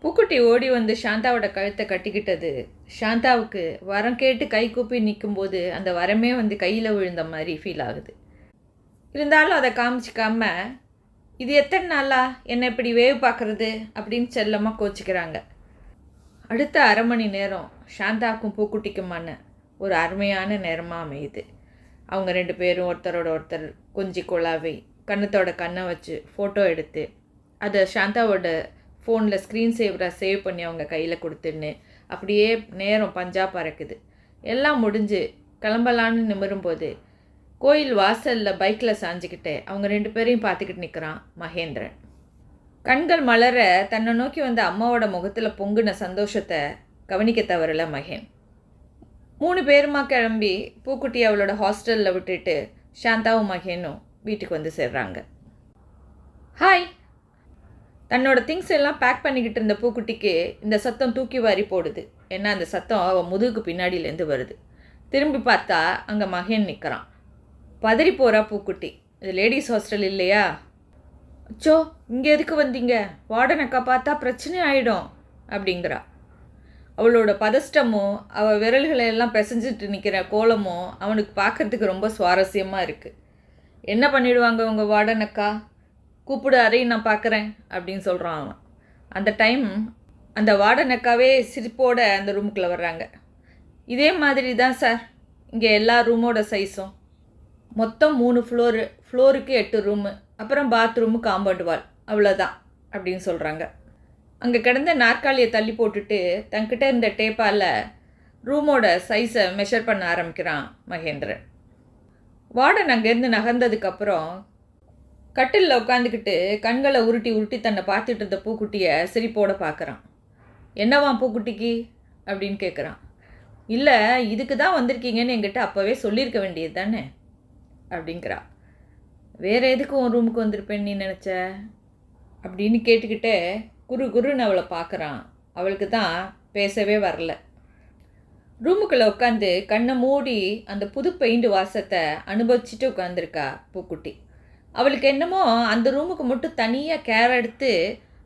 பூக்குட்டி ஓடி வந்து சாந்தாவோட கழுத்தை கட்டிக்கிட்டது சாந்தாவுக்கு வரம் கேட்டு கை கூப்பி நிற்கும்போது அந்த வரமே வந்து கையில் விழுந்த மாதிரி ஃபீல் ஆகுது. இருந்தாலும் அதை காமிச்சிக்காம இது எத்தனை நாளா என்னை இப்படி வேவு பார்க்குறது அப்படின்னு செல்லமாக கோச்சிக்கிறாங்க. அடுத்த அரை மணி நேரம் சாந்தாவுக்கும் பூக்குட்டிக்குமான ஒரு அருமையான நேரமாக அமையுது. அவங்க ரெண்டு பேரும் ஒருத்தரோட ஒருத்தர் கொஞ்சி கொலாவை கண்ணத்தோட கண்ணை வச்சு ஃபோட்டோ எடுத்து அதை சாந்தாவோட ஃபோனில் ஸ்க்ரீன் சேவராக சேவ் பண்ணி அவங்க கையில் கொடுத்துன்னு அப்படியே நேரம் பஞ்சா பறக்குது. எல்லாம் முடிஞ்சு கிளம்பலான்னு நிமிரும்போது கோயில் வாசலில் பைக்கில் சாஞ்சிக்கிட்டு அவங்க ரெண்டு பேரையும் பார்த்துக்கிட்டு நிற்கிறான் மகேந்திரன். கண்கள் மலர தன்னை நோக்கி வந்த அம்மாவோட முகத்தில் பொங்குன சந்தோஷத்தை கவனிக்க தவறல மகேன். 3 பேருமா கிளம்பி பூக்குட்டி அவளோட ஹாஸ்டலில் விட்டுட்டு சாந்தாவும் மகேனும் வீட்டுக்கு வந்து சேர்றாங்க. ஹாய். தன்னோட திங்ஸ் எல்லாம் பேக் பண்ணிக்கிட்டு இருந்த பூக்குட்டிக்கு இந்த சத்தம் தூக்கி வாரி போடுது. ஏன்னா அந்த சத்தம் அவள் முதுகுக்கு பின்னாடியிலேருந்து வருது. திரும்பி பார்த்தா அங்கே மகேன் நிற்கிறான். பதறி போகிறா பூக்குட்டி. இது லேடிஸ் ஹாஸ்டல் இல்லையா? அச்சோ, இங்கே எதுக்கு வந்தீங்க? வார்டனக்கா பார்த்தா பிரச்சனை ஆகிடும் அப்படிங்கிறா. அவளோட பதஷ்டமும் அவள் விரல்களை எல்லாம் பிசைஞ்சிட்டு நிற்கிற கோலமும் அவனுக்கு பார்க்குறதுக்கு ரொம்ப சுவாரஸ்யமாக இருக்குது. என்ன பண்ணிடுவாங்க உங்கள் வார்டனக்கா? கூப்பிடு, அறையும் நான் பார்க்குறேன் அப்படின்னு சொல்கிறான் அவன். அந்த டைம் அந்த வார்டனக்காவே சிரிப்போடு அந்த ரூமுக்குள்ளே வர்றாங்க. இதே மாதிரி தான் சார் இங்கே எல்லா ரூமோட சைஸும். மொத்தம் 3 ஃப்ளோருக்கு 8 ரூமு, அப்புறம் பாத்ரூமு, காம்பவுண்ட் வால், அவ்வளோதான் அப்படின்னு சொல்கிறாங்க. அங்கே கிடந்த நாற்காலியை தள்ளி போட்டுட்டு தன்கிட்ட இருந்த டேப்பால் ரூமோட சைஸை மெஷர் பண்ண ஆரம்பிக்கிறான் மகேந்திரன். வார்டன் அங்கேருந்து நகர்ந்ததுக்கப்புறம் கட்டிலில் உட்காந்துக்கிட்டு கண்களை உருட்டி உருட்டி தன்னை பார்த்துட்டு இருந்த பூக்குட்டியை சிரிப்போடு பார்க்குறான். என்னவா பூக்குட்டிக்கு அப்படின்னு கேட்குறான். இல்லை, இதுக்கு தான் வந்திருக்கீங்கன்னு என்கிட்ட அப்போவே சொல்லியிருக்க வேண்டியது தானே அப்படிங்கிறா. வேறு எதுக்கு உன் ரூமுக்கு வந்திருப்பேன்னு நீ நினச்ச அப்படின்னு கேட்டுக்கிட்டே குருன்னு அவளை பார்க்குறான். அவளுக்கு தான் பேசவே வரல. ரூமுக்குள்ளே உட்காந்து கண்ணை மூடி அந்த புது பெயிண்ட் வாசத்தை அனுபவிச்சுட்டு உட்காந்துருக்கா பூக்குட்டி. அவளுக்கு என்னமோ அந்த ரூமுக்கு மட்டும் தனியாக கேர் எடுத்து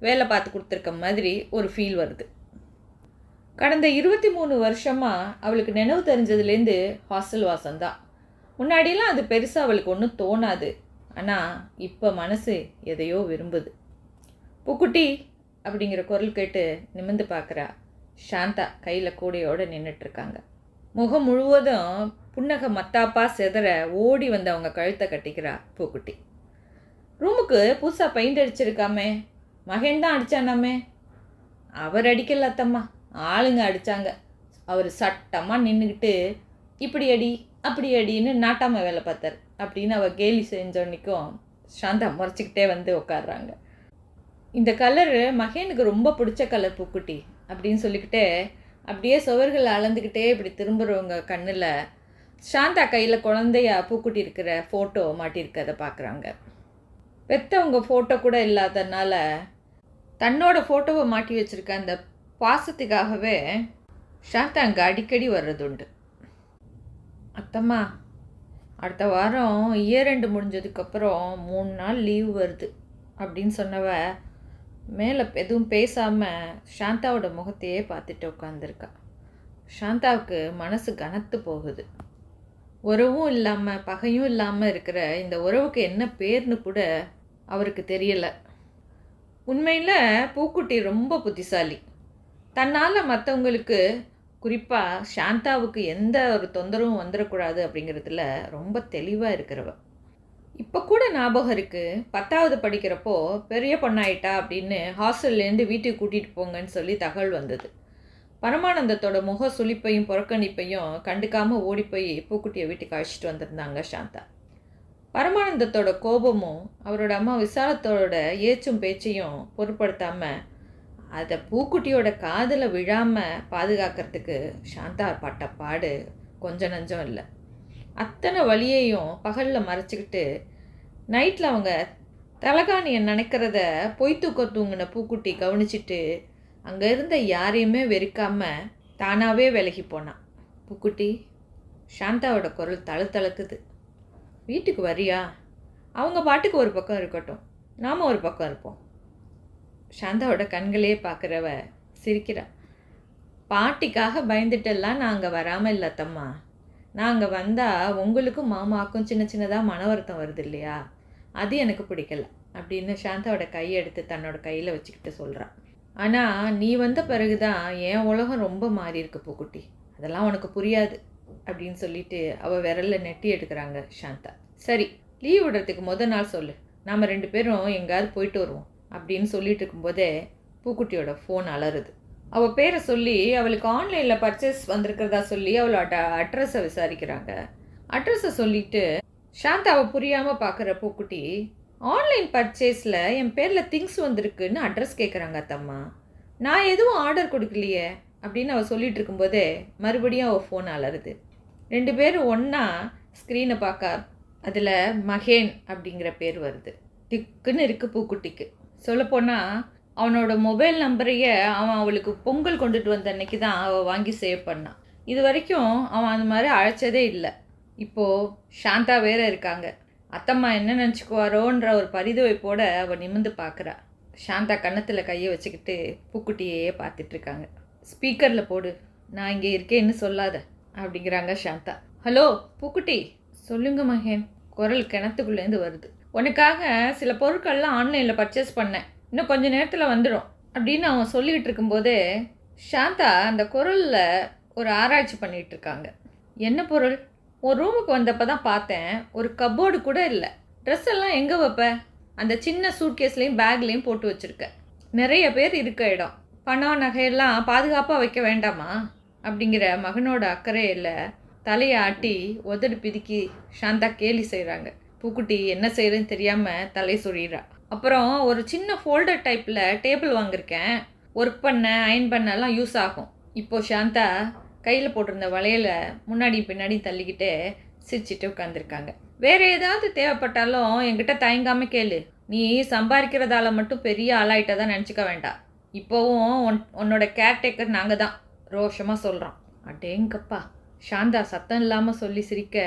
வேலை பார்த்து கொடுத்துருக்க மாதிரி ஒரு ஃபீல் வருது. கடந்த 23 வருஷமாக அவளுக்கு நினைவு தெரிஞ்சதுலேருந்து ஹாஸ்டல் வாசம்தான். முன்னாடியெல்லாம் அது பெருசாக அவளுக்கு ஒன்றும் தோணாது. ஆனால் இப்போ மனசு எதையோ விரும்புது. பூக்குட்டி அப்படிங்கிற குரல் கேட்டு நிமிர்ந்து பார்க்குறா. சாந்தா கையில் கூடையோடு நின்றுட்டுருக்காங்க. முகம் முழுவதும் புன்னகை மத்தாப்பா செதற ஓடி வந்து அவங்க கழுத்தை கட்டிக்கிறா பூக்குட்டி. ரூமுக்கு புதுசாக பெயிண்ட் அடிச்சிருக்காமே, மகேன் தான் அடித்தானாமே. அவர் அடிக்கல அத்தம்மா, ஆளுங்க அடித்தாங்க. அவர் சட்டமாக நின்றுக்கிட்டு இப்படி அடி அப்படி அடின்னு நாட்டாமல் வேலை பார்த்தார் அப்படின்னு அவள் கேலி செஞ்சோன்னிக்கும் சாந்தா முறைச்சிக்கிட்டே வந்து உட்காடுறாங்க. இந்த கலரு மகேனுக்கு ரொம்ப பிடிச்ச கலர் பூக்குட்டி அப்படின்னு சொல்லிக்கிட்டே அப்படியே சுவர்கள் அளந்துக்கிட்டே இப்படி திரும்புகிறவங்க கண்ணில் சாந்தா கையில் குழந்தையா பூக்குட்டி இருக்கிற ஃபோட்டோ மாட்டியிருக்கிறத பார்க்குறாங்க. பெற்றவங்க ஃபோட்டோ கூட இல்லாததுனால தன்னோட ஃபோட்டோவை மாட்டி வச்சுருக்க அந்த பாசத்துக்காகவே சாந்தா அங்கே அடிக்கடி வர்றதுண்டு. அத்தம்மா, அடுத்த வாரம் இயர் எண்டு முடிஞ்சதுக்கப்புறம் 3 நாள் லீவ் வருது அப்படின்னு சொன்னவ மேலே எதுவும் பேசாமல் சாந்தாவோட முகத்தையே பார்த்துட்டு உட்காந்துருக்கா. சாந்தாவுக்கு மனசு கனத்து போகுது. உறவும் இல்லாமல் பகையும் இல்லாமல் இருக்கிற இந்த உறவுக்கு என்ன பேர்னு கூட அவருக்கு தெரியலை. உண்மையில் பூக்குட்டி ரொம்ப புத்திசாலி. தன்னால் மற்றவங்களுக்கு, குறிப்பாக சாந்தாவுக்கு எந்த ஒரு தொந்தரவும் வந்துடக்கூடாது அப்படிங்கிறதுல ரொம்ப தெளிவாக இருக்கிறவ. இப்போ கூட ஞாபகம் இருக்குது, 10வது படிக்கிறப்போ பெரிய பொண்ணாயிட்டா அப்படின்னு ஹாஸ்டல்லேருந்து வீட்டுக்கு கூட்டிகிட்டு போங்கன்னு சொல்லி தகவல் வந்தது. பரமானந்தத்தோட முக சுளிப்பையும் புறக்கணிப்பையும் கண்டுக்காமல் ஓடி போய் பூக்குட்டியை வீட்டுக்கு அழைச்சிட்டு வந்திருந்தாங்க சாந்தா. பரமானந்தத்தோட கோபமும் அவரோட அம்மா விசாலத்தோட ஏச்சும் பேச்சையும் பொருட்படுத்தாமல் அதை பூக்குட்டியோட காதில் விழாமல் பாதுகாக்கிறதுக்கு சாந்தா பட்ட பாடு கொஞ்சம் நஞ்சம் இல்லை. அத்தனை வழியையும் பகலில் மறைச்சிக்கிட்டு நைட்டில் அவங்க தலகாணியை நினைக்கிறத பொய் தூங்கின பூக்குட்டி கவனிச்சிட்டு அங்கே இருந்த யாரையுமே வெறுக்காமல் தானாகவே விலகி போனான். பூக்குட்டி, சாந்தாவோட குரல் தழுக்குது. வீட்டுக்கு வரியா? அவங்க பாட்டுக்கு ஒரு பக்கம் இருக்கட்டும், நாம் ஒரு பக்கம் இருப்போம். சாந்தாவோட கண்களே பார்க்குறவ சிரிக்கிறா. பாட்டிக்காக பயந்துட்டெல்லாம் நான் அங்கே வராமல் இல்லை அத்தம்மா. நான் அங்கே வந்தால் உங்களுக்கும் மாமாவுக்கும் சின்ன சின்னதாக மன வருத்தம் வருது இல்லையா, அது எனக்கு பிடிக்கல அப்படின்னு சாந்தாவோட கையை எடுத்து தன்னோட கையில் வச்சுக்கிட்டு சொல்கிறான். ஆனால் நீ வந்த பிறகு தான் என் உலகம் ரொம்ப மாறி இருக்கு பூக்குட்டி, அதெல்லாம் உனக்கு புரியாது அப்படின்னு சொல்லிட்டு அவள் விரலில் நெட்டி எடுக்கிறாங்க சாந்தா. சரி, லீவ் விடுறதுக்கு நாள் சொல்லு, நாம் 2 பேரும் எங்கேயாவது போயிட்டு வருவோம் அப்படின்னு சொல்லிட்டு இருக்கும்போதே பூக்குட்டியோட ஃபோன் அலறுது. அவள் பேரை சொல்லி அவளுக்கு ஆன்லைனில் பர்ச்சேஸ் வந்திருக்கிறதா சொல்லி அவளோட அட்ரஸை விசாரிக்கிறாங்க. அட்ரஸை சொல்லிவிட்டு சாந்தாவை புரியாமல் பார்க்குற பூக்குட்டி, ஆன்லைன் பர்ச்சேஸில் என் பேரில் திங்ஸ் வந்திருக்குன்னு அட்ரஸ் கேட்குறாங்க அத்தம்மா, நான் எதுவும் ஆர்டர் கொடுக்கலையே அப்படின்னு அவள் சொல்லிகிட்டு இருக்கும்போதே மறுபடியும் அவள் ஃபோன் அலறுது. 2 பேரும் ஒன்றா ஸ்க்ரீனை பார்க்க அதில் மகேன் அப்படிங்கிற பேர் வருது. திக்குன்னு இருக்குது பூக்குட்டிக்கு. சொல்லப்போனால் அவனோட மொபைல் நம்பரையே அவன் அவளுக்கு பொங்கல் கொண்டுட்டு வந்த அன்னைக்கு தான் அவள் வாங்கி சேவ் பண்ணான். இது வரைக்கும் அவன் அந்த மாதிரி அழைச்சதே இல்லை. இப்போது சாந்தா வேறு இருக்காங்க. அத்தம்மா என்ன நினச்சிக்குவாரோன்ற ஒரு பரிதவிப்போட அவள் நிமிர்ந்து பார்க்குறா. சாந்தா கன்னத்தில் கையை வச்சுக்கிட்டு பூக்குட்டியே பார்த்துட்ருக்காங்க. ஸ்பீக்கரில் போடு, நான் இங்கே இருக்கேன்னு சொல்லாத அப்படிங்கிறாங்க சாந்தா. ஹலோ பூக்குட்டி. சொல்லுங்க மகேன். குரல் கிணத்துக்குள்ளேருந்து வருது. உனக்காக சில பொருட்கள்லாம் ஆன்லைனில் பர்ச்சேஸ் பண்ணேன், இன்னும் கொஞ்சம் நேரத்தில் வந்துடும் அப்படின்னு அவன் சொல்லிகிட்டு இருக்கும்போதே சாந்தா அந்த குரலில் ஒரு ஆராய்ச்சி பண்ணிகிட்டு இருக்காங்க. என்ன பொருள்? ஒரு ரூமுக்கு வந்தப்போ தான் பார்த்தேன், ஒரு கப்போர்டு கூட இல்லை. ட்ரெஸ் எல்லாம் எங்கே வைப்ப? அந்த சின்ன சூட்கேஸ்லேயும் பேக்லேயும் போட்டு வச்சுருக்க. நிறைய பேர் இருக்க இடம், பணம் நகையெல்லாம் பாதுகாப்பாக வைக்க வேண்டாமா அப்படிங்கிற மகனோட அக்கறையில் தலையை ஆட்டி உதடு பிதுக்கி சாந்தா கேலி செய்கிறாங்க. பூக்குட்டி என்ன செய்கிறதுன்னு தெரியாமல் தலை சொல்லிடுறா. அப்புறம் ஒரு சின்ன ஃபோல்டர் டைப்பில் டேபிள் வாங்கியிருக்கேன், ஒர்க் பண்ண அயன் பண்ணெல்லாம் யூஸ் ஆகும். இப்போது சாந்தா கையில் போட்டிருந்த வளையலை முன்னாடி பின்னாடி தள்ளிக்கிட்டே சிரிச்சிட்டு உட்காந்துருக்காங்க. வேறு ஏதாவது தேவைப்பட்டாலும் என்கிட்ட தயங்காமல் கேளு, நீ சம்பாதிக்கிறதால மட்டும் பெரிய ஆளாயிட்ட தான் நினச்சிக்க வேண்டாம். இப்போவும் உன்னோட கேர்டேக்கர் நாங்கள் தான், ரோஷமாக சொல்கிறோம். அடேங்கப்பா. சாந்தா சத்தம் இல்லாமல் சொல்லி சிரிக்க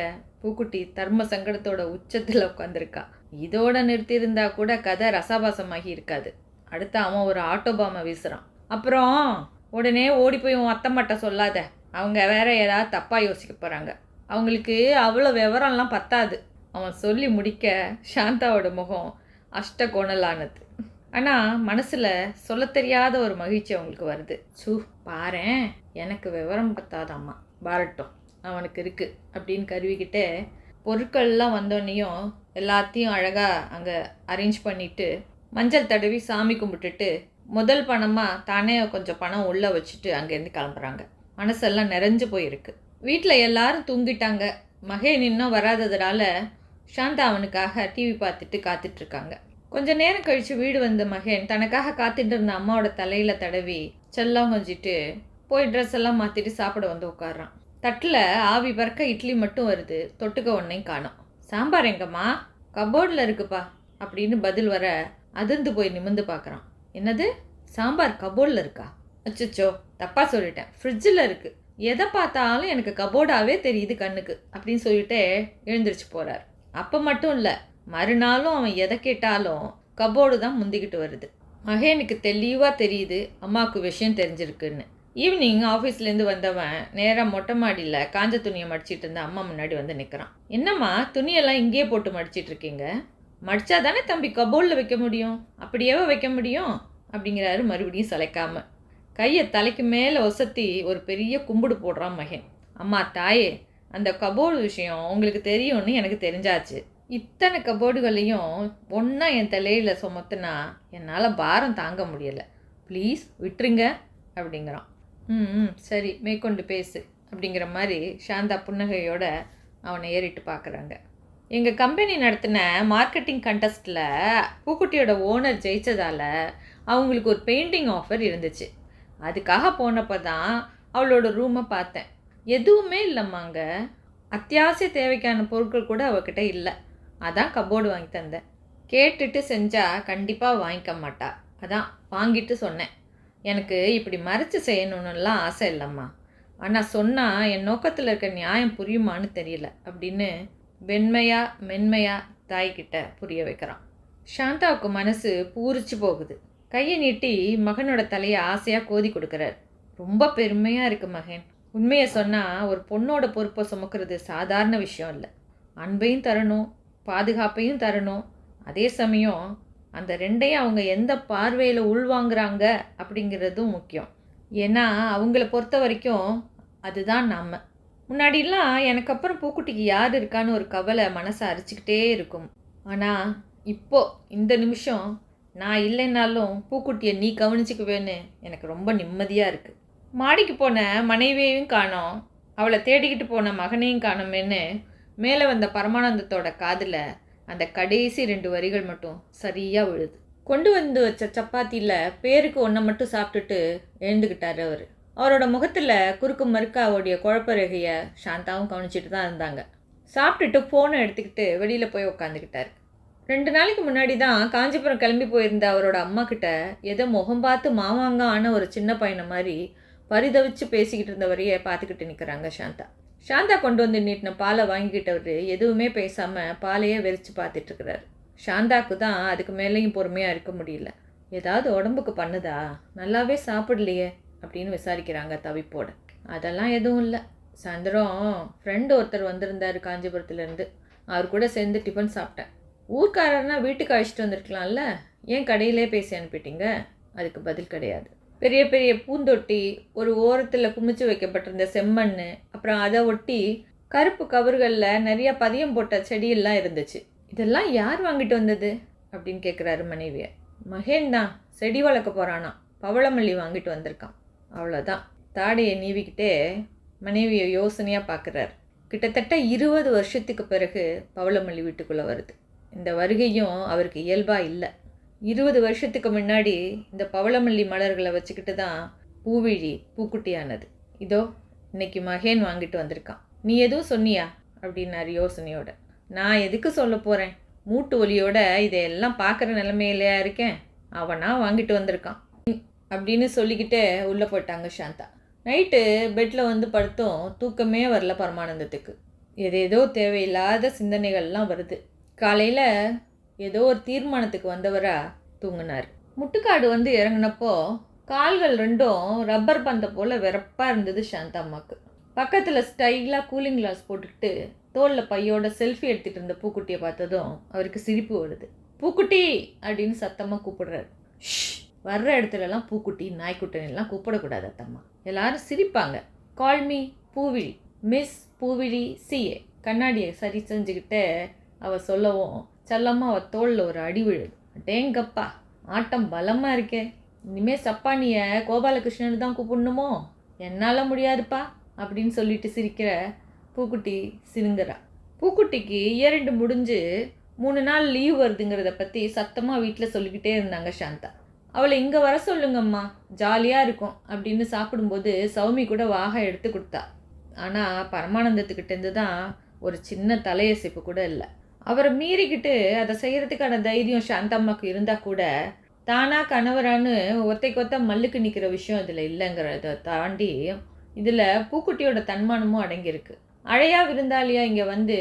பூக்குட்டி தர்ம சங்கடத்தோட உச்சத்தில் உட்காந்துருக்கா. இதோட நிறுத்தியிருந்தா கூட கதை ரசாபாசமாகி இருக்காது. அடுத்து அவன் ஒரு ஆட்டோபாமை வீசுகிறான். அப்புறம் உடனே ஓடி போய் உன் அத்தம்மாட்ட சொல்லாத, அவங்க வேற ஏதாவது தப்பாக யோசிக்க போகிறாங்க, அவங்களுக்கு அவ்வளோ விவரம்லாம் பத்தாது. அவன் சொல்லி முடிக்க சாந்தாவோட முகம் அஷ்டகோணலானது. ஆனால் மனசில் சொல்ல தெரியாத ஒரு மகிழ்ச்சி அவங்களுக்கு வருது. பாரேன், எனக்கு விவரம் பத்தாதம்மா, வரட்டும், அவனுக்கு இருக்குது அப்படின்னு கருவிக்கிட்டே பொருட்கள்லாம் வந்தோடனையும் எல்லாத்தையும் அழகாக அங்கே அரேஞ்ச் பண்ணிவிட்டு மஞ்சள் தடவி சாமி கும்பிட்டுட்டு முதல் பணமாக தானே கொஞ்சம் பணம் உள்ளே வச்சுட்டு அங்கேருந்து கிளம்புறாங்க. மனசெல்லாம் நிறைஞ்சு போயிருக்கு. வீட்டில் எல்லாரும் தூங்கிட்டாங்க. மகேன் இன்னும் வராததுனால சாந்தா அவனுக்காக டிவி பார்த்துட்டு காத்துட்ருக்காங்க. கொஞ்ச நேரம் கழித்து வீடு வந்த மகேன் தனக்காக காத்துட்டு இருந்த அம்மாவோட தலையில் தடவி செல்லம் கொஞ்சிட்டு போய் ட்ரெஸ் எல்லாம் மாற்றிட்டு சாப்பிட வந்து உட்காடுறான். தட்டில் ஆவி பறக்க இட்லி மட்டும் வருது, தொட்டுக்க ஒன்றையும் காணோம். சாம்பார் எங்கம்மா? கபோர்டில் இருக்குப்பா அப்படின்னு பதில் வர அதிர்ந்து போய் நிமிர்ந்து பார்க்குறான். என்னது, சாம்பார் கபோர்டில் இருக்கா? அச்சோ, தப்பாக சொல்லிட்டேன், ஃப்ரிட்ஜில் இருக்குது. எதை பார்த்தாலும் எனக்கு கபோர்டாகவே தெரியுது கண்ணுக்கு அப்படின்னு சொல்லிட்டு எழுந்திரிச்சு போகிறார். அப்போ மட்டும் இல்லை, மறுநாளும் அவன் எதை கேட்டாலும் கபோர்டு தான் முந்திக்கிட்டு வருது. மகேனுக்கு தெளிவாக தெரியுது அம்மாவுக்கு விஷயம் தெரிஞ்சிருக்குன்னு. ஈவினிங் ஆஃபீஸ்லேருந்து வந்தவன் நேராக மொட்டை மாடியில் காஞ்ச துணியை மடிச்சிட்டு இருந்த அம்மா முன்னாடி வந்து நிற்கிறான். என்னம்மா துணியெல்லாம் இங்கேயே போட்டு மடிச்சிட்டு இருக்கீங்க? மடித்தா தானே தம்பி கபோர்டில் வைக்க முடியும், அப்படியே வைக்க முடியும் அப்படிங்கிறாரு மறுபடியும் சளைக்காம. கையை தலைக்கு மேலே ஒசத்தி ஒரு பெரிய கும்பிடு போடுறான் மகன். அம்மா தாயே, அந்த கபோர்டு விஷயம் உங்களுக்கு தெரியும்னு எனக்கு தெரிஞ்சாச்சு. இத்தனை கபோர்டுகளையும் ஒன்றா என் தலையில் சுமத்துனா என்னால் பாரம் தாங்க முடியலை, ப்ளீஸ் விட்டுருங்க அப்படிங்கிறான். சரி, மேற்கொண்டு பேசு அப்படிங்கிற மாதிரி சாந்தா புன்னகையோட அவனை ஏறிட்டு பார்க்குறாங்க. எங்கள் கம்பெனி நடத்தின மார்க்கெட்டிங் கண்டெஸ்ட்டில் பூக்குட்டியோட ஓனர் ஜெயித்ததால் அவங்களுக்கு ஒரு பெயிண்டிங் ஆஃபர் இருந்துச்சு. அதுக்காக போனப்போ தான் அவளோட ரூமை பார்த்தேன். எதுவுமே இல்லைம்மாங்க, அத்தியாவசிய தேவைக்கான பொருட்கள் கூட அவகிட்ட இல்லை. அதான் கபோர்டு வாங்கி தந்தேன். கேட்டுட்டு செஞ்சால் கண்டிப்பாக வாங்கிக்க மாட்டா, அதான் வாங்கிட்டு சொன்னேன். எனக்கு இப்படி மறைச்சு செய்யணுன்னுலாம் ஆசை இல்லைம்மா, ஆனால் சொன்னால் என் நோக்கத்தில் இருக்க நியாயம் புரியுமான்னு தெரியல அப்படின்னு மென்மையாக தாய்கிட்ட புரிய வைக்கிறான். சாந்தாவுக்கு மனசு பூரிச்சு போகுது. கையை நீட்டி மகனோட தலையை ஆசையாக கோதி கொடுக்குறார். ரொம்ப பெருமையாக இருக்குது மகன். உண்மையை சொன்னால் ஒரு பொண்ணோட பொறுப்பை சுமக்கிறது சாதாரண விஷயம் இல்லை. அன்பையும் தரணும், பாதுகாப்பையும் தரணும். அதே சமயம் அந்த ரெண்டையும் அவங்க எந்த பார்வையில் உள்வாங்குறாங்க அப்படிங்கிறதும் முக்கியம். ஏன்னா அவங்கள பொறுத்த வரைக்கும் அதுதான் நம்ம. முன்னாடிலாம் எனக்கு அப்புறம் பூக்குட்டிக்கு யார் இருக்கான்னு ஒரு கவலை மனசை அரிச்சிக்கிட்டே இருக்கும். ஆனால் இப்போது இந்த நிமிஷம் நான் இல்லைன்னாலும் பூக்குட்டியை நீ கவனிச்சிக்குவேன்னு எனக்கு ரொம்ப நிம்மதியாக இருக்குது. மாடிக்கு போன மனைவியையும் காணோம், அவளை தேடிக்கிட்டு போன மகனையும் காணோமேன்னு மேலே வந்த பரமானந்தத்தோட காதில் அந்த கடைசி 2 வரிகள் மட்டும் சரியாக விழுது. கொண்டு வந்து வச்ச சப்பாத்தியில் பேருக்கு ஒன்றை மட்டும் சாப்பிட்டுட்டு எழுந்துக்கிட்டார் அவர். அவரோட முகத்தில் குறுக்கு மறுக்கா ஓடிய குழப்பரகையை சாந்தாவும் கவனிச்சிட்டு தான் இருந்தாங்க. சாப்பிட்டுட்டு ஃபோனை எடுத்துக்கிட்டு வெளியில் போய் உக்காந்துக்கிட்டார். 2 நாளைக்கு முன்னாடி தான் காஞ்சிபுரம் கிளம்பி போயிருந்த அவரோட அம்மா கிட்ட ஏதோ முகம் பார்த்து மாமாங்க ஆன ஒரு சின்ன பையனை மாதிரி பரிதவிச்சு பேசிக்கிட்டு இருந்தவரையே பார்த்துக்கிட்டு நிற்கிறாங்க சாந்தா. சாந்தா கொண்டு வந்து நீட்டின பாலை வாங்கிக்கிட்டவர் எதுவுமே பேசாமல் பாலையே வெறிச்சு பார்த்துட்ருக்கிறார். சாந்தாவுக்கு தான் அதுக்கு மேலேயும் பொறுமையாக இருக்க முடியல. ஏதாவது உடம்புக்கு பண்ணுதா? நல்லாவே சாப்பிடலையே அப்படின்னு விசாரிக்கிறாங்க தவிப்போட. அதெல்லாம் எதுவும் இல்லை. சாயந்தரம் ஃப்ரெண்டு ஒருத்தர் வந்திருந்தார் காஞ்சிபுரத்துலேருந்து. அவர் கூட சேர்ந்து டிஃபன் சாப்பிட்டேன். ஊர்க்காரர்னா வீட்டுக்கு அழைச்சிட்டு வந்திருக்கலாம்ல, ஏன் கடையிலே பேசி அனுப்பிட்டீங்க? அதுக்கு பதில் கிடையாது. பெரிய பெரிய பூந்தொட்டி, ஒரு ஓரத்தில் குமிச்சு வைக்கப்பட்டிருந்த செம்மண், அப்புறம் அதை ஒட்டி கருப்பு கவர்களில் நிறையா பதியம் போட்ட செடியெல்லாம் இருந்துச்சு. இதெல்லாம் யார் வாங்கிட்டு வந்தது அப்படின்னு கேட்குறாரு மனைவியை. மகேன் தான் செடி வளர்க்க போகிறானா, பவளமல்லி வாங்கிட்டு வந்திருக்கான், அவ்வளோதான். தாடையை நீவிக்கிட்டே மனைவியை யோசனையாக பார்க்குறாரு. கிட்டத்தட்ட 20 வருஷத்துக்கு பிறகு பவளமல்லி வீட்டுக்குள்ளே வருது. இந்த வருகையும் அவருக்கு இயல்பாக இல்லை. 20 வருஷத்துக்கு முன்னாடி இந்த பவளமல்லி மலர்களை வச்சுக்கிட்டு தான் பூவிழி பூக்குட்டியானது. இதோ இன்னைக்கு மகேன் வாங்கிட்டு வந்திருக்கான். நீ எதுவும் சொன்னியா அப்படின்னாரு யோசனையோட. நான் எதுக்கு சொல்ல போகிறேன், மூட்டு ஒலியோட இதையெல்லாம் பார்க்குற நிலைமையிலையா இருக்கேன். அவனா வாங்கிட்டு வந்திருக்கான் அப்படின்னு சொல்லிக்கிட்டே உள்ளே போயிட்டாங்க சாந்தா. நைட்டு பெட்டில் வந்து படுத்தும் தூக்கமே வரல பரமானந்தத்துக்கு. ஏதேதோ தேவையில்லாத சிந்தனைகள்லாம் வருது. காலையில் ஏதோ ஒரு தீர்மானத்துக்கு வந்தவரா தூங்கினார். முட்டுக்காடு வந்து இறங்கினப்போ கால்கள் 2ம் ரப்பர் பந்தை போல் வெறப்பாக இருந்தது சாந்தா அம்மாவுக்கு. பக்கத்தில் ஸ்டைலாக கூலிங் கிளாஸ் போட்டுக்கிட்டு தோளில் பையோட செல்ஃபி எடுத்துகிட்டு இருந்த பூக்குட்டியை பார்த்ததும் அவருக்கு சிரிப்பு வருது. பூக்குட்டி அப்படின்னு சத்தமாக கூப்பிடுறாரு. வர்ற இடத்துலலாம் பூக்குட்டி நாய்க்குட்டனெல்லாம் கூப்பிடக்கூடாது அத்தம்மா, எல்லாரும் சிரிப்பாங்க. கால்மி பூவிழி, மிஸ் பூவிழி சிஏ. கண்ணாடியை சரி செஞ்சுக்கிட்டு அவள் சொல்லவும் செல்லம்மா அவள் தோளில் ஒரு அடி விழுது. டேங்கப்பா, ஆட்டம் பலமாக இருக்கே, இனிமேல் சப்பானியை கோபாலகிருஷ்ணன் தான் கூப்பிடணுமோ? என்னால் முடியாதுப்பா அப்படின்னு சொல்லிட்டு சிரிக்கிற பூக்குட்டி சினுங்கிறா. பூக்குட்டிக்கு இயர் முடிஞ்சு 3 நாள் லீவ் வருதுங்கிறத பற்றி சத்தமாக வீட்டில் சொல்லிக்கிட்டே இருந்தாங்க சாந்தா. அவளை இங்கே வர சொல்லுங்கம்மா, ஜாலியாக இருக்கும் அப்படின்னு சாப்பிடும்போது சௌமி கூட வாக எடுத்து கொடுத்தா. ஆனால் பரமானந்தத்துக்கிட்டேருந்து தான் ஒரு சின்ன தலையசைப்பு கூட இல்லை. அவரை மீறிக்கிட்டு அதை செய்கிறதுக்கான தைரியம் சாந்தம்மாவுக்கு இருந்தால் கூட தானாக கணவரான்னு ஒத்தைக்கு மல்லுக்கு நிற்கிற விஷயம் இதில் இல்லைங்கிறத தாண்டி இதில் பூக்குட்டியோட தன்மானமும் அடங்கியிருக்கு. அழையா விருந்தாளியா இங்கே வந்து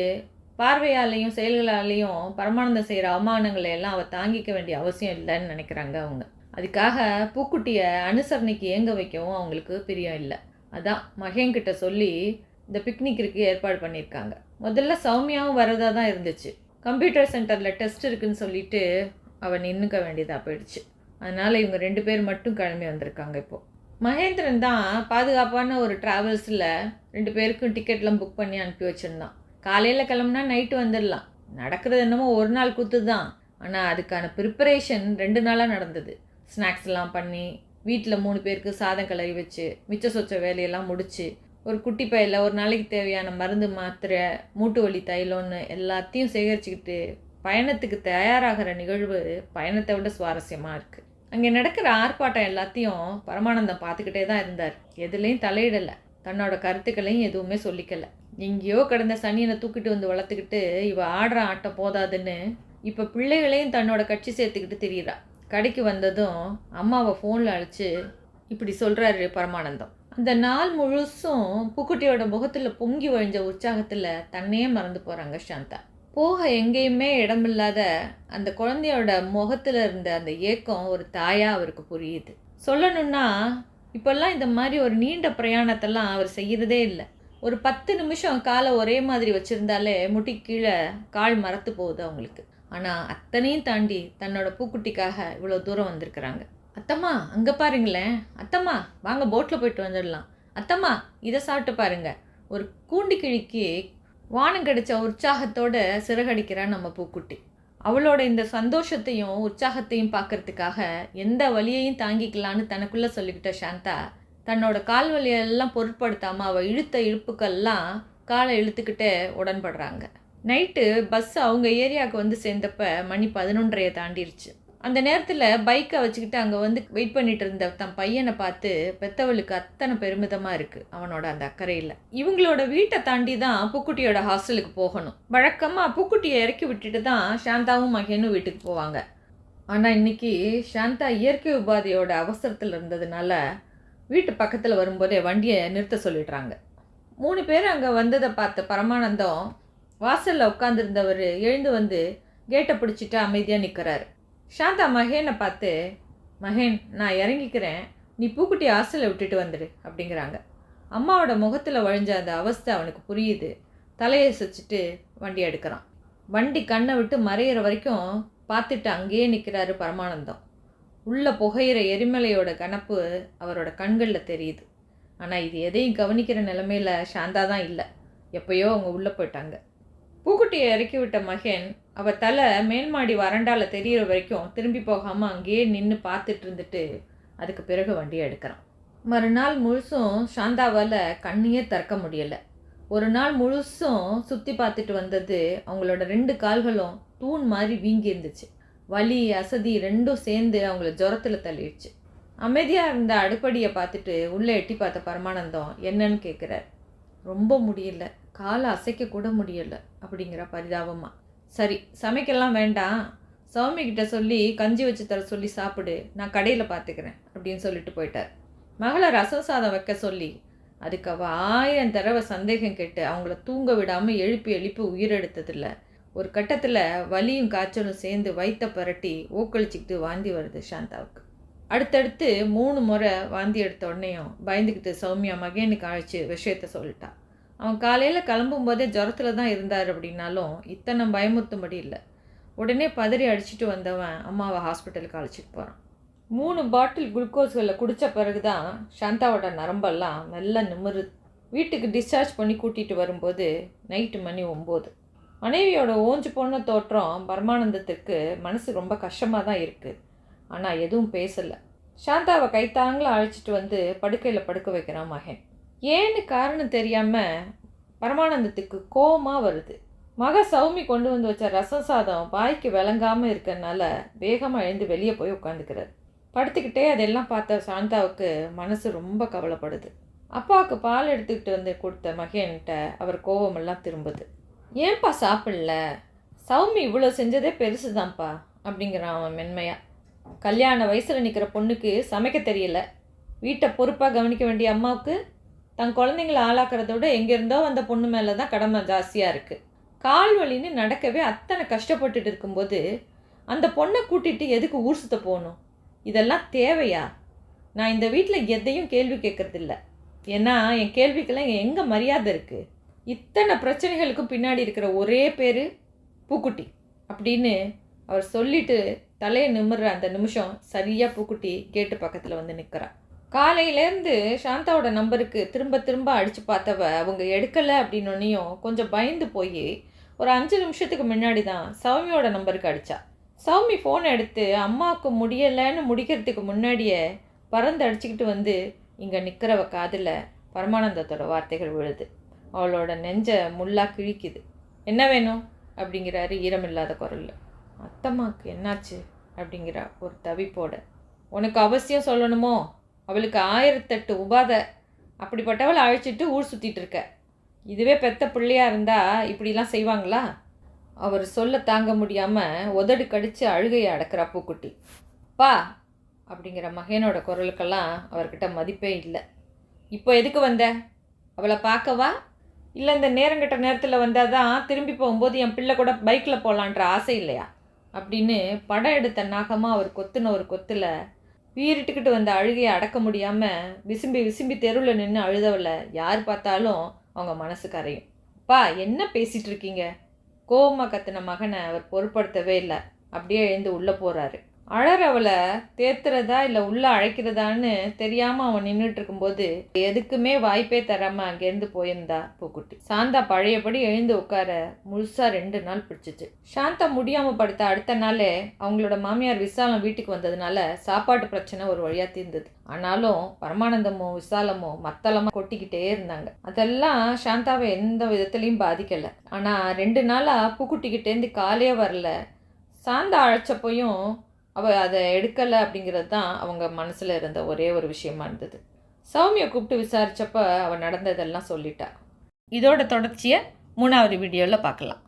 பார்வையாலையும் செயல்களாலையும் பரமானந்தம் செய்கிற அவமானங்களை எல்லாம் அவள் தாங்கிக்க வேண்டிய அவசியம் இல்லைன்னு நினைக்கிறாங்க அவங்க. அதுக்காக பூக்குட்டியை அனுசரணைக்கு ஏங்க வைக்கவும் அவங்களுக்கு பிரியம் இல்லை. அதான் மகேன்கிட்ட சொல்லி இந்த பிக்னிக்கு ஏற்பாடு பண்ணியிருக்காங்க. முதல்ல சௌமியாவும் வரதா தான் இருந்துச்சு. கம்ப்யூட்டர் சென்டரில் டெஸ்ட் இருக்குன்னு சொல்லிட்டு அவன் நின்றுக்க வேண்டியதாக போயிடுச்சு. அதனால் இவங்க 2 பேர் மட்டும் கிளம்பி வந்திருக்காங்க. இப்போது மகேந்திரன் தான் பாதுகாப்பான ஒரு ட்ராவல்ஸில் 2 பேருக்கும் டிக்கெட்லாம் புக் பண்ணி அனுப்பி வச்சுருந்தான். காலையில் கிளம்புனா நைட்டு வந்துடலாம். நடக்கிறது என்னமோ ஒரு நாள் கூத்து தான், ஆனால் அதுக்கான ப்ரிப்பரேஷன் 2 நாளாக நடந்தது. ஸ்நாக்ஸ்லாம் பண்ணி வீட்டில் 3 பேருக்கு சாதம் கிளறி வச்சு மிச்ச சொச்ச வேலையெல்லாம் முடித்து ஒரு குட்டி பையில் ஒரு நாளைக்கு தேவையான மருந்து மாத்திரை மூட்டு வலி தைலம்னு எல்லாத்தையும் சேகரிச்சுக்கிட்டு பயணத்துக்கு தயாராகிற நிகழ்வு பயணத்தை விட சுவாரஸ்யமாக இருக்குது. அங்கே நடக்கிற ஆர்ப்பாட்டம் எல்லாத்தையும் பரமானந்தம் பார்த்துக்கிட்டே தான் இருந்தார். எதுலேயும் தலையிடலை, தன்னோட கருத்துக்களையும் எதுவுமே சொல்லிக்கலை. எங்கேயோ கிடந்த சனியனை தூக்கிட்டு வந்து வளர்த்துக்கிட்டு இவ ஆடுற ஆட்டம் போதாதுன்னு இப்போ பிள்ளைகளையும் தன்னோட கட்சி சேர்த்துக்கிட்டு திரியிறா. கடைக்கு வந்ததும் அம்மாவை ஃபோனில் அழைச்சி இப்படி சொல்கிறாரு பரமானந்தம். அந்த நாள் முழுசும் பூக்குட்டியோட முகத்தில் பொங்கி வழிஞ்ச உற்சாகத்தில் தன்னையே மறந்து போகிறாங்க சாந்தா. போக எங்கேயுமே இடமில்லாத அந்த குழந்தையோட முகத்தில் இருந்த அந்த ஏக்கம் ஒரு தாயாக அவருக்கு புரியுது. சொல்லணுன்னா இப்போல்லாம் இந்த மாதிரி ஒரு நீண்ட பிரயாணத்தெல்லாம் அவர் செய்கிறதே இல்லை. ஒரு 10 நிமிஷம் காலை ஒரே மாதிரி வச்சுருந்தாலே முட்டி கீழே கால் மரத்து போகுது அவங்களுக்கு. ஆனால் அத்தனையும் தாண்டி தன்னோட பூக்குட்டிக்காக இவ்வளோ தூரம் வந்திருக்கிறாங்க. அத்தம்மா அங்கே பாருங்களேன், அத்தம்மா வாங்க போட்டில் போயிட்டு வந்துடலாம், அத்தம்மா இதை சாப்பிட்டு பாருங்க. ஒரு கூண்டி கிழிக்கு வானம் கிடைச்ச உற்சாகத்தோட சிறகடிக்கிறா நம்ம பூக்குட்டி. அவளோட இந்த சந்தோஷத்தையும் உற்சாகத்தையும் பார்க்கறதுக்காக எந்த வலியையும் தாங்கிக்கலான்னு தனக்குள்ளே சொல்லிக்கிட்ட சாந்தா தன்னோட கால் வலியெல்லாம் பொருட்படுத்தாமல் அவள் இழுத்த இழுப்புக்கெல்லாம் காலை இழுத்துக்கிட்டே உடன்படுறாங்க. நைட்டு பஸ் அவங்க ஏரியாவுக்கு வந்து சேர்ந்தப்ப மணி 11:30 தாண்டிருச்சு. அந்த நேரத்தில் பைக்கை வச்சுக்கிட்டு அங்கே வந்து வெயிட் பண்ணிட்டு இருந்த தன் பையனை பார்த்து பெத்தவளுக்கு அத்தனை பெருமிதமாக இருக்குது அவனோட அந்த அக்கறையில். இவங்களோட வீட்டை தாண்டி தான் பூக்குட்டியோட ஹாஸ்டலுக்கு போகணும். வழக்கமாக பூக்குட்டியை இறக்கி விட்டுட்டு தான் சாந்தாவும் மகேனும் வீட்டுக்கு போவாங்க. ஆனால் இன்றைக்கி சாந்தா இயற்கை உபாதையோட அவசரத்தில் இருந்ததுனால வீட்டு பக்கத்தில் வரும்போதே வண்டியை நிறுத்த சொல்லிடுறாங்க. 3 பேர் அங்கே வந்ததை பார்த்த பரமானந்தம் வாசலில் உட்காந்துருந்தவர் எழுந்து வந்து கேட்டை பிடிச்சிட்டு அமைதியாக நிற்கிறாரு. சாந்தா மகேனை பார்த்து, மகேன் நான் இறங்கிக்கிறேன், நீ பூக்குட்டி ஹாஸ்டலில் விட்டுட்டு வந்துடு அப்படிங்கிறாங்க. அம்மாவோட முகத்தில் வழிஞ்ச அந்த அவஸ்தை அவனுக்கு புரியுது. தலையை சுச்சிட்டு வண்டி எடுக்கிறான். வண்டி கண்ணை விட்டு மறையிற வரைக்கும் பார்த்துட்டு அங்கேயே நிற்கிறாரு பரமானந்தம். உள்ளே புகையிற எரிமலையோட கனப்பு அவரோட கண்களில் தெரியுது. ஆனால் இது எதையும் கவனிக்கிற நிலைமையில் சாந்தா தான் இல்லை. எப்போயோ அவங்க உள்ளே போயிட்டாங்க. பூக்குட்டியை இறக்கி விட்ட மகன் அவள் தலை மேல்மாடி வறண்டாவில் தெரிகிற வரைக்கும் திரும்பி போகாமல் அங்கேயே நின்று பார்த்துட்டு இருந்துட்டு அதுக்கு பிறகு வண்டியை எடுக்கிறான். மறுநாள் முழுசும் சாந்தாவால் கண்ணையே திறக்க முடியலை. ஒரு நாள் முழுசும் சுற்றி பார்த்துட்டு வந்தது அவங்களோட 2 கால்களும் தூண் மாதிரி வீங்கி இருந்துச்சு. வலி அசதி ரெண்டும் சேர்ந்து அவங்கள ஜுரத்தில் தள்ளிடுச்சு. அமைதியாக இருந்த அடுப்படியை பார்த்துட்டு உள்ளே எட்டி பார்த்த பரமானந்தம் என்னன்னு கேட்குறார். ரொம்ப முடியல, காலை அசைக்க கூட முடியலை அப்படிங்கிற பரிதாபமாக. சரி சமைக்கலாம் வேண்டாம், சௌமிக்கிட்ட சொல்லி கஞ்சி வச்சு தர சொல்லி சாப்பிடு, நான் கடையில் பார்த்துக்கிறேன் அப்படின்னு சொல்லிட்டு போயிட்டார். மகளை ரசம் சாதம் வைக்க சொல்லி அதுக்கு அவள் 1000 தடவை சந்தேகம் கேட்டு அவங்கள தூங்க விடாமல் எழுப்பி எழுப்பி உயிரெடுத்ததில்ல. ஒரு கட்டத்தில் வலியும் காய்ச்சலும் சேர்ந்து வயிற்ற பரட்டி ஊக்களிச்சிக்கிட்டு வாந்தி வருது சாந்தாவுக்கு. அடுத்தடுத்து 3 முறை வாந்தி எடுத்த உடனேயும் பயந்துக்கிட்டு சௌமியா மகேனுக்கு அழைச்சி விஷயத்த சொல்லிட்டான். அவன் காலையில் கிளம்பும் போதே ஜுரத்தில் தான் இருந்தார் அப்படின்னாலும் இத்தனை பயமுறுத்தும்படி இல்லை. உடனே பதறி அடிச்சுட்டு வந்தவன் அம்மாவை ஹாஸ்பிட்டலுக்கு அழைச்சிட்டு போகிறான். 3 பாட்டில் குளுக்கோஸ்களை குடித்த பிறகு தான் சாந்தாவோட நரம்பெல்லாம் மெல்ல நிமிருது. வீட்டுக்கு டிஸ்சார்ஜ் பண்ணி கூட்டிகிட்டு வரும்போது நைட்டு மணி 9. மனைவியோட ஓஞ்சு போன தோற்றம் பரமானந்தத்துக்கு மனசு ரொம்ப கஷ்டமாக தான் இருக்குது. ஆனால் எதுவும் பேசலை. சாந்தாவை கைத்தாங்கள அழைச்சிட்டு வந்து படுக்கையில் படுக்க வைக்கிறான் மகன். ஏன்னு காரணம் தெரியாமல் பரமானந்தத்துக்கு கோபமாக வருது. மக சௌமி கொண்டு வந்து வச்ச ரசம் சாதம் வாய்க்கு விளங்காமல் இருக்கிறதுனால வேகமாக எழுந்து வெளியே போய் உட்காந்துக்கிறார். படுத்துக்கிட்டே அதெல்லாம் பார்த்த சாந்தாவுக்கு மனசு ரொம்ப கவலைப்படுது. அப்பாவுக்கு பால் எடுத்துக்கிட்டு வந்து கொடுத்த மகன்கிட்ட அவர் கோபமெல்லாம் திரும்புது. ஏன்பா சாப்பிடல, சௌமி இவ்வளோ செஞ்சதே பெருசு தான்ப்பா அப்படிங்கிறான் அவன் மென்மையாக. கல்யாண வயசில் நிற்கிற பொண்ணுக்கு சமைக்க தெரியல, வீட்டை பொறுப்பாக கவனிக்க வேண்டிய அம்மாவுக்கு தன் குழந்தைங்கள ஆளாக்குறதோட எங்கேருந்தோ வந்த பொண்ணு மேலே தான் கடமை ஜாஸ்தியாக இருக்குது. கால் வலின்னு நடக்கவே அத்தனை கஷ்டப்பட்டுட்டு இருக்கும்போது அந்த பொண்ணை கூட்டிகிட்டு எதுக்கு ஊர் சுத்த போகணும்? இதெல்லாம் தேவையா? நான் இந்த வீட்டில் எதையும் கேள்வி கேட்குறதில்ல. ஏன்னா என் கேள்விக்கெல்லாம் எங்கே மரியாதை இருக்குது? இத்தனை பிரச்சனைகளுக்கும் பின்னாடி இருக்கிற ஒரே பேர் பூக்குட்டி அப்படின்னு அவர் சொல்லிட்டு தலையை நிமிர்ற அந்த நிமிஷம் சரியாக பூக்குட்டி கேட்டு பக்கத்தில் வந்து நிற்கிறார். காலையிலேருந்து சாந்தாவோட நம்பருக்கு திரும்ப திரும்ப அடித்து பார்த்தவ அவங்க எடுக்கலை அப்படின்னோன்னையும் கொஞ்சம் பயந்து போய் ஒரு 5 நிமிஷத்துக்கு முன்னாடி தான் சௌமியோட நம்பருக்கு அடித்தா. சௌமி ஃபோன் எடுத்து அம்மாவுக்கு முடியலைன்னு முடிக்கிறதுக்கு முன்னாடியே பறந்து அடிச்சுக்கிட்டு வந்து இங்கே நிற்கிறவ காதில் பரமானந்தத்தோட வார்த்தைகள் விழுது. அவளோட நெஞ்ச முள்ளா கிழிக்குது. என்ன வேணும் அப்படிங்கிறாரு ஈரமில்லாத குரலில். அத்தம்மாவுக்கு என்னாச்சு அப்படிங்கிறா ஒரு தவிப்போட. உனக்கு அவசியம் சொல்லணுமோ? அவளுக்கு 1008 உபாதை, அப்படிப்பட்டவளை அழைச்சிட்டு ஊர் சுற்றிட்டு இருக்க. இதுவே பெத்த பிள்ளையாக இருந்தால் இப்படிலாம் செய்வாங்களா? அவர் சொல்ல தாங்க முடியாமல் உதடு கடித்து அழுகையை அடக்கிறா பூக்குட்டி. பா அப்படிங்கிற மகனோட குரலுக்கெல்லாம் அவர்கிட்ட மதிப்பே இல்லை. இப்போ எதுக்கு வந்த? அவளை பார்க்கவா இல்லை இந்த நேரங்கட்ட நேரத்தில் வந்தால் தான் திரும்பி போகும்போது என் பிள்ளை கூட பைக்கில் போகலான்ற ஆசை இல்லையா அப்படின்னு படம் எடுத்த நாகமாக அவர் கொத்துன ஒரு கொத்தில் வீறிட்டுக்கிட்டு வந்த அழுகையை அடக்க முடியாமல் விசும்பி விசும்பி தெருவில் நின்று அழுதவளை யார் பார்த்தாலும் அவங்க மனசு கரையும். அப்பா என்ன பேசிகிட்டு இருக்கீங்க? கோவமாக கத்தின மகனை அவர் பொருட்படுத்தவே இல்லை. அப்படியே எழுந்து உள்ளே போகிறாரு. அழறவளை தேத்துறதா இல்லை உள்ளே அழைக்கிறதான்னு தெரியாமல் அவன் நின்றுட்டு இருக்கும்போது எதுக்குமே வாய்ப்பே தராமல் அங்கேருந்து போயிருந்தா பூக்குட்டி. சாந்தா பழையபடி எழுந்து உட்கார முழுசாக 2 நாள் பிடிச்சிச்சு. சாந்தா முடியாமல் படுத்த அடுத்த நாளே அவங்களோட மாமியார் விசாலம் வீட்டுக்கு வந்ததுனால சாப்பாட்டு பிரச்சனை ஒரு வழியாக தீர்ந்தது. ஆனாலும் பரமானந்தமும் விசாலமும் மத்தளமாக கொட்டிக்கிட்டே இருந்தாங்க. அதெல்லாம் சாந்தாவை எந்த விதத்துலையும் பாதிக்கலை. ஆனால் 2 நாளாக பூக்குட்டிக்கிட்டேருந்து காலே வரல. சாந்தா அழைச்சப்பையும் அவள் அதை எடுக்கலை அப்படிங்கிறது தான் அவங்க மனசில் இருந்த ஒரே ஒரு விஷயமா இருந்தது. சௌமியை கூப்பிட்டு விசாரித்தப்ப அவள் நடந்ததெல்லாம் சொல்லிட்டா. இதோட தொடர்ச்சியை 3வது வீடியோவில் பார்க்கலாம்.